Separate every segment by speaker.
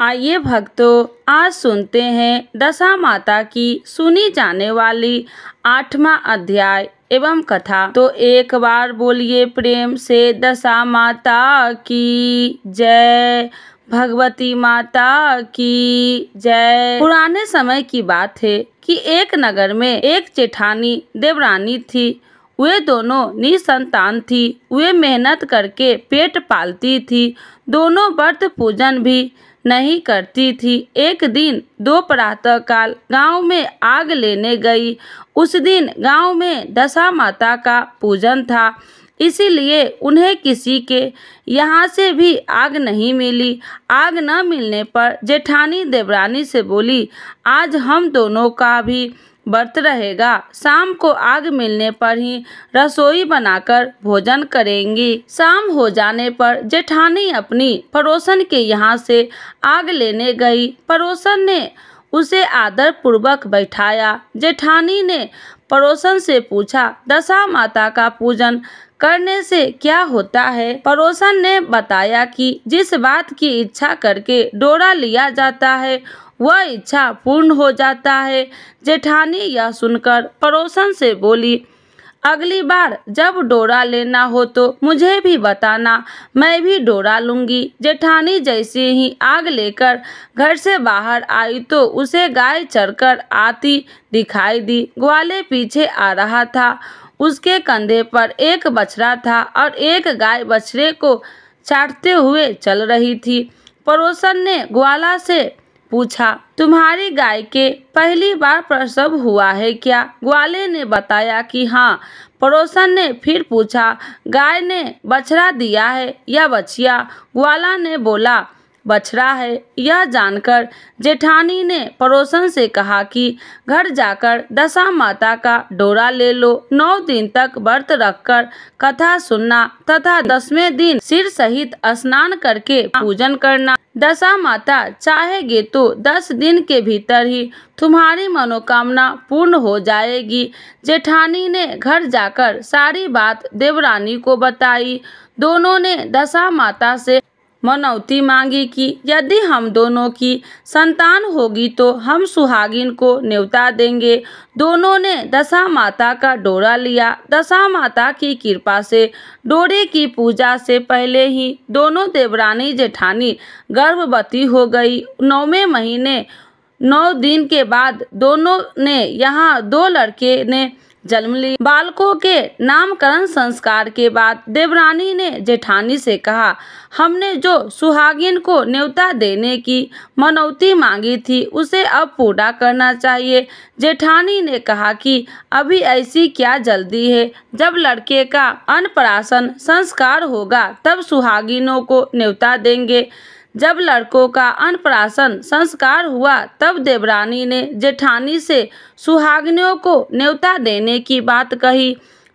Speaker 1: आइए भक्तों, आज सुनते हैं दशा माता की सुनी जाने वाली 8वां अध्याय एवं कथा। तो एक बार बोलिए प्रेम से दशा माता की जय, भगवती माता की जय। पुराने समय की बात है कि एक नगर में एक जेठानी देवरानी थी। वे दोनों निसंतान थी। वे मेहनत करके पेट पालती थी। दोनों व्रत पूजन भी नहीं करती थी। एक दिन दो प्रातःकाल गांव में आग लेने गई। उस दिन गांव में दशा माता का पूजन था, इसीलिए उन्हें किसी के यहाँ से भी आग नहीं मिली। आग न मिलने पर जेठानी देवरानी से बोली, आज हम दोनों का भी व्रत रहेगा। शाम को आग मिलने पर ही रसोई बनाकर भोजन करेंगी। शाम हो जाने पर जेठानी अपनी पड़ोसन के यहाँ से आग लेने गई। पड़ोसन ने उसे आदर पूर्वक बैठाया। जेठानी ने पड़ोसन से पूछा, दशा माता का पूजन करने से क्या होता है? पड़ोसन ने बताया कि जिस बात की इच्छा करके डोरा लिया जाता है वह इच्छा पूर्ण हो जाता है। जेठानी यह सुनकर पड़ोसन से बोली, अगली बार जब डोरा लेना हो तो मुझे भी बताना, मैं भी डोरा लूंगी। जेठानी जैसे ही आग लेकर घर से बाहर आई तो उसे गाय चरकर आती दिखाई दी। ग्वाले पीछे आ रहा था। उसके कंधे पर एक बछड़ा था और एक गाय बछड़े को चाटते हुए चल रही थी। पड़ोसन ने ग्वाला से पूछा, तुम्हारी गाय के पहली बार प्रसव हुआ है क्या? ग्वाले ने बताया कि हाँ। पड़ोसन ने फिर पूछा, गाय ने बछड़ा दिया है या बछिया? ग्वाला ने बोला, बछड़ा है। यह जानकर जेठानी ने पड़ोसन से कहा कि घर जाकर दशा माता का डोरा ले लो। 9 दिन तक व्रत रखकर कथा सुनना तथा 10वें दिन सिर सहित स्नान करके पूजन करना। दशा माता चाहेगी तो 10 दिन के भीतर ही तुम्हारी मनोकामना पूर्ण हो जाएगी। जेठानी ने घर जाकर सारी बात देवरानी को बताई। दोनों ने दशा माता से मनौती मांगी कि यदि हम दोनों की संतान होगी तो हम सुहागिन को न्योता देंगे। दोनों ने दशा माता का डोरा लिया। दशा माता की कृपा से डोरे की पूजा से पहले ही दोनों देवरानी जेठानी गर्भवती हो गई। 9वें महीने 9 दिन के बाद दोनों ने यहाँ 2 लड़के ने जन्म ली। बालकों के नामकरण संस्कार के बाद देवरानी ने जेठानी से कहा, हमने जो सुहागिन को न्योता देने की मनौती मांगी थी उसे अब पूरा करना चाहिए। जेठानी ने कहा कि अभी ऐसी क्या जल्दी है, जब लड़के का अन्नप्राशन संस्कार होगा तब सुहागिनों को न्योता देंगे। जब लड़कों का अन्नप्राशन संस्कार हुआ तब देवरानी ने जेठानी से सुहागिनों को न्योता देने की बात कही,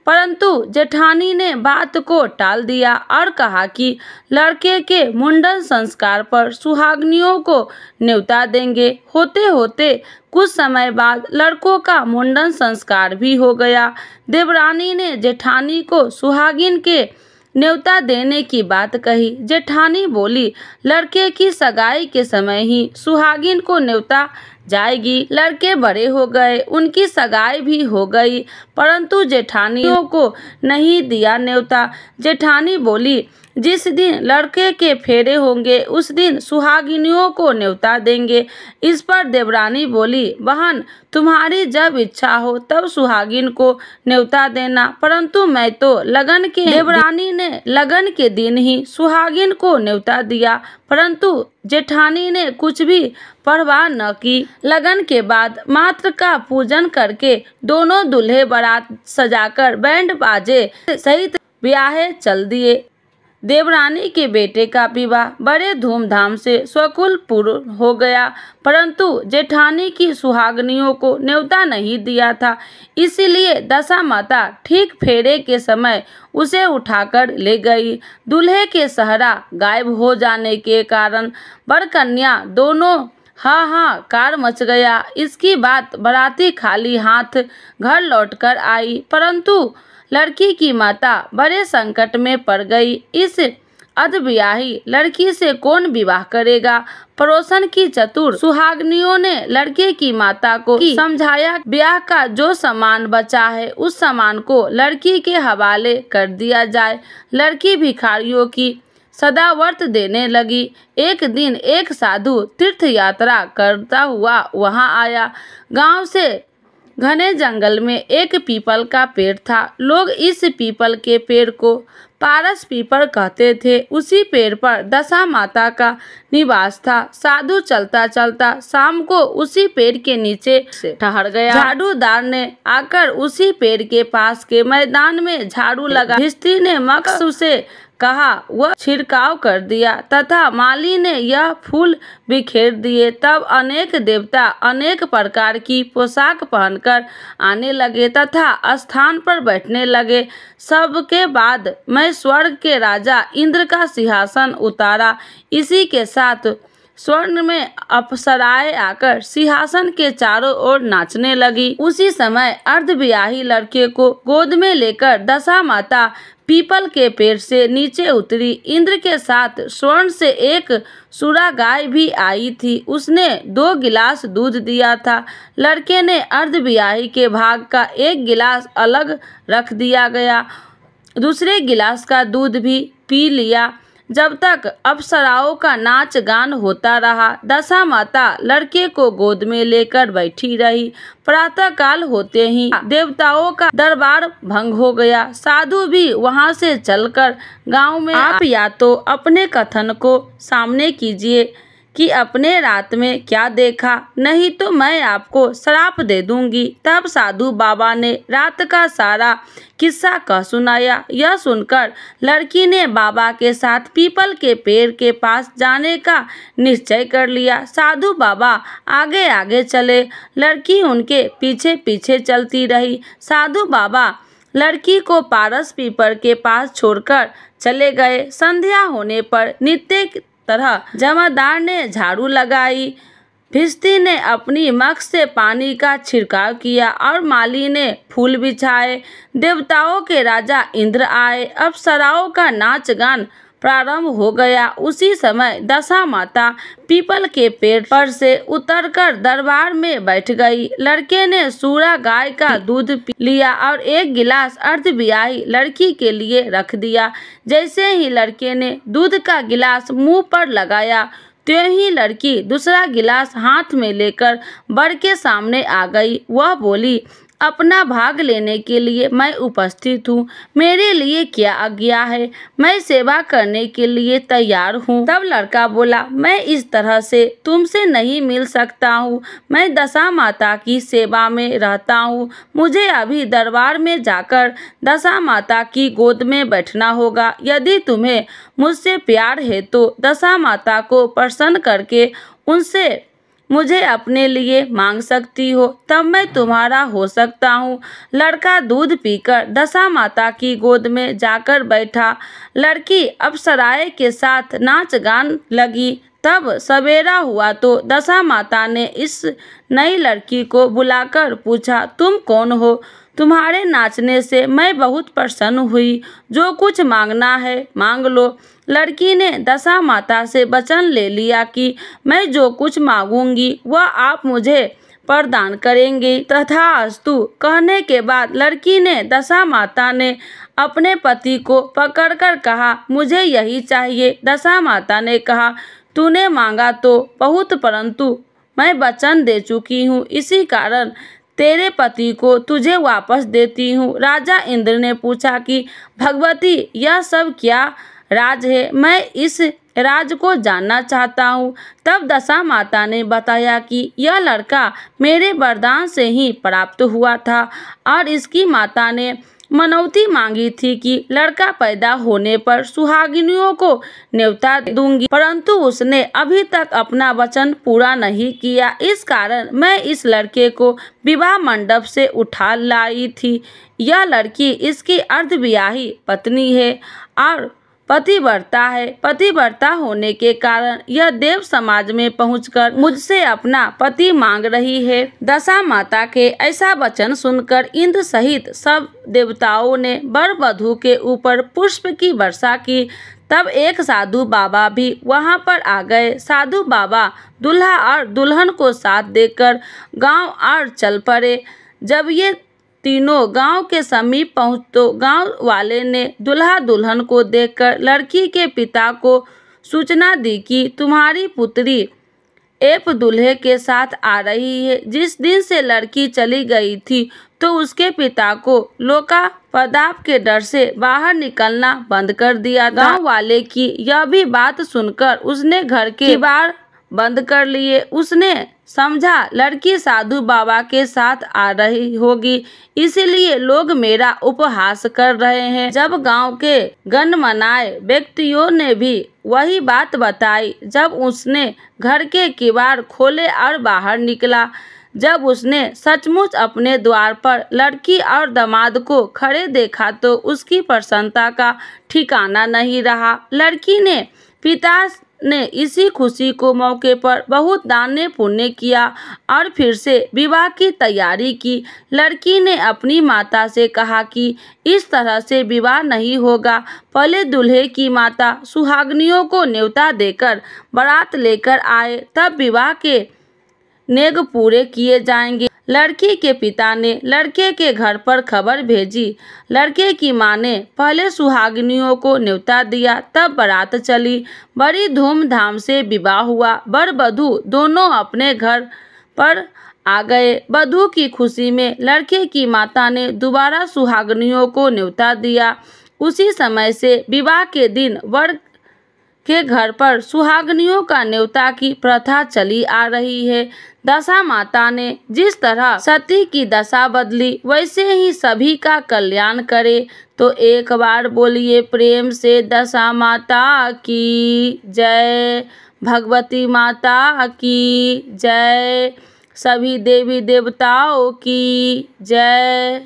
Speaker 1: परंतु जेठानी ने बात को टाल दिया और कहा कि लड़के के मुंडन संस्कार पर सुहागिनियों को न्योता देंगे। होते होते कुछ समय बाद लड़कों का मुंडन संस्कार भी हो गया। देवरानी ने जेठानी को सुहागिन के न्योता देने की बात कही। जेठानी बोली, लड़के की सगाई के समय ही सुहागिन को न्योता जाएगी। लड़के बड़े हो गए, उनकी सगाई भी हो गई, परंतु जेठानियों को नहीं दिया न्योता। जेठानी बोली, जिस दिन लड़के के फेरे होंगे उस दिन सुहागिनियों को न्योता देंगे। इस पर देवरानी बोली, बहन तुम्हारी जब इच्छा हो तब सुहागिन को न्योता देना, परंतु मैं तो लगन के। देवरानी ने लगन के दिन ही सुहागिन को न्योता दिया, परंतु जेठानी ने कुछ भी परवाह न की। लगन के बाद मात्र का पूजन करके दोनों दूल्हे बारात सजाकर बैंड बाजे सहित ब्याहे चल दिए। देवरानी के बेटे का विवाह बड़े धूमधाम से स्वकुल पूर्ण हो गया, परंतु जेठानी की सुहागिनियों को न्योता नहीं दिया था। इसीलिए दशा माता ठीक फेरे के समय उसे उठाकर ले गई। दूल्हे के सहरा गायब हो जाने के कारण वर कन्या दोनों हाहाकार मच गया। इसकी बात बाराती खाली हाथ घर लौटकर आई, परंतु लड़की की माता बड़े संकट में पड़ गई। इस अर्धविवाही लड़की से कौन विवाह करेगा। पड़ोसन की चतुर सुहागनियों ने लड़के की माता को समझाया, ब्याह का जो सामान बचा है उस सामान को लड़की के हवाले कर दिया जाए। लड़की भिखारियों की सदाव्रत देने लगी। एक दिन एक साधु तीर्थ यात्रा करता हुआ वहां आया। गांव से घने जंगल में एक पीपल का पेड़ था। लोग इस पीपल के पेड़ को पारस पीपल कहते थे। उसी पेड़ पर दशा माता का निवास था। साधु चलता चलता शाम को उसी पेड़ के नीचे से ठहर गया। झाड़ूदार ने आकर उसी पेड़ के पास के मैदान में झाड़ू लगा। स्त्री ने मक्स से कहा, वह छिड़काव कर दिया तथा माली ने यह फूल बिखेर दिए। तब अनेक देवता अनेक प्रकार की पोशाक पहनकर आने लगे तथा स्थान पर बैठने लगे। सबके बाद मैं स्वर्ग के राजा इंद्र का सिंहासन उतारा। इसी के साथ स्वर्ण में अप्सराएं आकर सिंहासन के चारों ओर नाचने लगी। उसी समय अर्धविवाही लड़के को गोद में लेकर दशा माता पीपल के पेड़ से नीचे उतरी। इंद्र के साथ स्वर्ण से एक सुरा गाय भी आई थी। उसने 2 गिलास दूध दिया था। लड़के ने अर्धविवाही के भाग का 1 गिलास अलग रख दिया गया। दूसरे गिलास का दूध भी पी लिया। जब तक अप्सराओं का नाच गान होता रहा, दशा माता लड़के को गोद में लेकर बैठी रही। प्रातः काल होते ही देवताओं का दरबार भंग हो गया। साधु भी वहां से चलकर गांव में आप या तो अपने कथन को सामने कीजिए कि अपने रात में क्या देखा, नहीं तो मैं आपको श्राप दे दूंगी। तब साधु बाबा ने रात का सारा किस्सा कह सुनाया। यह सुनकर लड़की ने बाबा के साथ पीपल के पेड़ के पास जाने का निश्चय कर लिया। साधु बाबा आगे आगे चले, लड़की उनके पीछे पीछे चलती रही। साधु बाबा लड़की को पारस पीपल के पास छोड़कर चले गए। संध्या होने पर नित्य तरह जमादार ने झाड़ू लगाई, भिस्ती ने अपनी मग से पानी का छिड़काव किया और माली ने फूल बिछाए। देवताओं के राजा इंद्र आए। अप्सराओं का नाच गान प्रारंभ हो गया। उसी समय दशा माता पीपल के पेड़ पर से उतरकर दरबार में बैठ गई। लड़के ने सूरा गाय का दूध पी लिया और 1 गिलास अर्धविवाही लड़की के लिए रख दिया। जैसे ही लड़के ने दूध का गिलास मुंह पर लगाया, त्यों ही लड़की दूसरा गिलास हाथ में लेकर वर के सामने आ गई। वह बोली, अपना भाग लेने के लिए मैं उपस्थित हूँ। मेरे लिए क्या आज्ञा है, मैं सेवा करने के लिए तैयार हूँ। तब लड़का बोला, मैं इस तरह से तुमसे नहीं मिल सकता हूँ। मैं दशा माता की सेवा में रहता हूँ। मुझे अभी दरबार में जाकर दशा माता की गोद में बैठना होगा। यदि तुम्हें मुझसे प्यार है तो दशा माता को प्रसन्न करके उनसे मुझे अपने लिए मांग सकती हो, तब मैं तुम्हारा हो सकता हूँ। लड़का दूध पीकर दशा माता की गोद में जाकर बैठा। लड़की अप्सराएं के साथ नाच गान लगी। तब सवेरा हुआ तो दशा माता ने इस नई लड़की को बुलाकर पूछा, तुम कौन हो? तुम्हारे नाचने से मैं बहुत प्रसन्न हुई। जो कुछ मांगना है मांग लो। लड़की ने दशा माता से वचन ले लिया कि मैं जो कुछ मांगूंगी वह आप मुझे प्रदान करेंगे। तथास्तु कहने के बाद लड़की ने दशा माता ने अपने पति को पकड़कर कहा, मुझे यही चाहिए। दशा माता ने कहा, तूने मांगा तो बहुत, परंतु मैं वचन दे चुकी हूँ, इसी कारण तेरे पति को तुझे वापस देती हूँ। राजा इंद्र ने पूछा कि भगवती, यह सब क्या राज है? मैं इस राज को जानना चाहता हूँ। तब दशा माता ने बताया कि यह लड़का मेरे वरदान से ही प्राप्त हुआ था और इसकी माता ने मनौती मांगी थी कि लड़का पैदा होने पर सुहागिनियों को न्योता दूंगी, परंतु उसने अभी तक अपना वचन पूरा नहीं किया। इस कारण मैं इस लड़के को विवाह मंडप से उठा लाई थी। यह लड़की इसकी अर्धविवाही पत्नी है और पतिव्रता है। पतिव्रता होने के कारण यह देव समाज में पहुंचकर मुझसे अपना पति मांग रही है। दशा माता के ऐसा वचन सुनकर इंद्र सहित सब देवताओं ने वर वधू के ऊपर पुष्प की वर्षा की तब एक साधु बाबा भी वहां पर आ गए। साधु बाबा दूल्हा और दुल्हन को साथ देकर गांव और चल पड़े। जब ये तीनों गांव के समीप पहुंच तो गांव वाले ने दूल्हा दुल्हन को देखकर लड़की के पिता को सूचना दी कि तुम्हारी पुत्री एप दूल्हे के साथ आ रही है। जिस दिन से लड़की चली गई थी तो उसके पिता को लोकापदाप के डर से बाहर निकलना बंद कर दिया। गांव वाले की यह भी बात सुनकर उसने घर के बाहर बंद कर लिए। उसने समझा लड़की साधु बाबा के साथ आ रही होगी, इसीलिए लोग मेरा उपहास कर रहे हैं। जब गांव के गणमान्य व्यक्तियों ने भी वही बात बताई, जब उसने घर के किवाड़ खोले और बाहर निकला, जब उसने सचमुच अपने द्वार पर लड़की और दामाद को खड़े देखा तो उसकी प्रसन्नता का ठिकाना नहीं रहा। लड़की ने पिता ने इसी खुशी को मौके पर बहुत दान पुण्य किया और फिर से विवाह की तैयारी की। लड़की ने अपनी माता से कहा कि इस तरह से विवाह नहीं होगा, पहले दूल्हे की माता सुहागनियों को न्योता देकर बारात लेकर आए, तब विवाह के नेग पूरे किए जाएंगे। लड़की के पिता ने लड़के के घर पर खबर भेजी। लड़के की मां ने पहले सुहागिनियों को न्योता दिया, तब बारात चली। बड़ी धूमधाम से विवाह हुआ। वर वधू दोनों अपने घर पर आ गए। वधू की खुशी में लड़के की माता ने दोबारा सुहागिनियों को न्योता दिया। उसी समय से विवाह के दिन वर के घर पर सुहागिनियों का न्योता की प्रथा चली आ रही है। दशा माता ने जिस तरह सती की दशा बदली, वैसे ही सभी का कल्याण करे। तो एक बार बोलिए प्रेम से दशा माता की जय, भगवती माता की जय, सभी देवी देवताओं की जय।